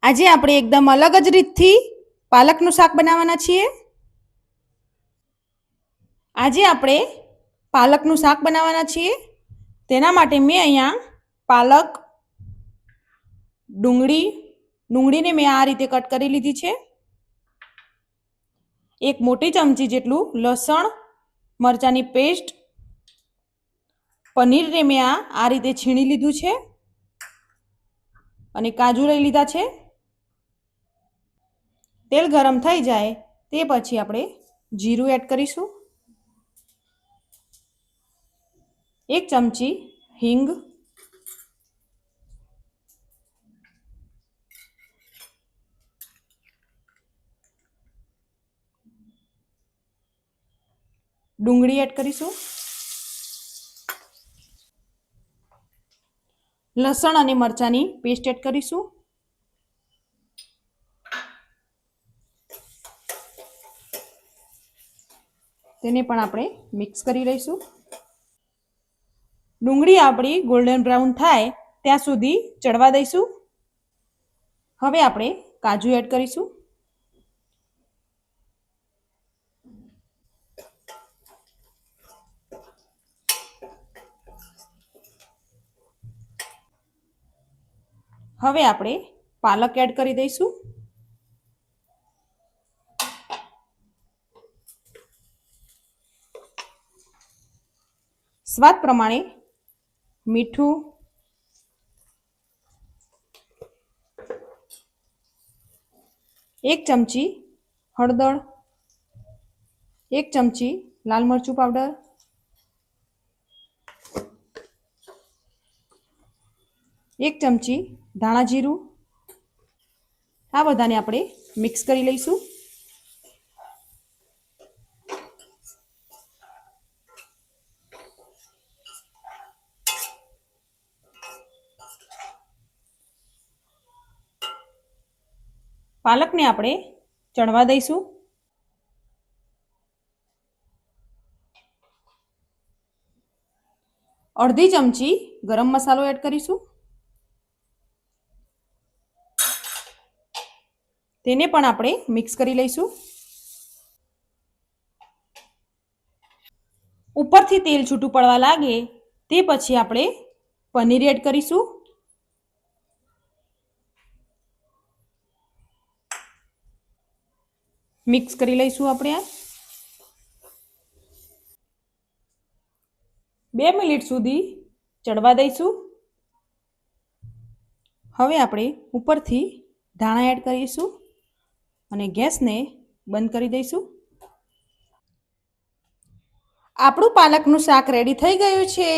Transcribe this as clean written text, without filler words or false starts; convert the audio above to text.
આજે આપણે એકદમ અલગ જ રીતથી પાલકનું શાક બનાવવાના છીએ. આજે આપણે પાલકનું શાક બનાવવાના છીએ. તેના માટે મેં અહીંયા પાલક, ડુંગળીને મેં આ રીતે કટ કરી લીધી છે. એક મોટી ચમચી જેટલું લસણ મરચાંની પેસ્ટ, પનીરને મેં આ રીતે છીણી લીધું છે અને કાજુ લઈ લીધા છે. તેલ ગરમ થઈ જાય તે પછી આપણે જીરું એડ કરીશું, 1 ચમચી હિંગ, ડુંગળી એડ કરીશું, લસણ અને મરચાંની પેસ્ટ એડ કરીશું, તેને પણ આપણે મિક્સ કરી લઈશું. ડુંગળી આપણી ગોલ્ડન બ્રાઉન થાય ત્યાં સુધી ચડવા દઈશું. હવે આપણે કાજુ એડ કરીશું. હવે આપણે પાલક એડ કરી દઈશું. સ્વાદ પ્રમાણે મીઠું, એક ચમચી હળદર, 1 ચમચી લાલ મરચું પાવડર, 1 ચમચી ધાણા જીરું. આ બધાને આપણે મિક્સ કરી લઈશું. પાલકને આપણે ચણવા દઈશું. અડધી ચમચી ગરમ મસાલો એડ કરીશું. તેને પણ આપણે મિક્સ કરી લઈશું. ઉપરથી તેલ છૂટું પડવા લાગે તે પછી આપણે પનીર એડ કરીશું. મિક્સ કરી લઈશું. આપણે 2 મિનિટ સુધી ચડવા દઈશું. હવે આપણે ઉપરથી ધાણા એડ કરીશું અને ગેસને બંધ કરી દઈશું. આપણું પાલકનું શાક રેડી થઈ ગયું છે.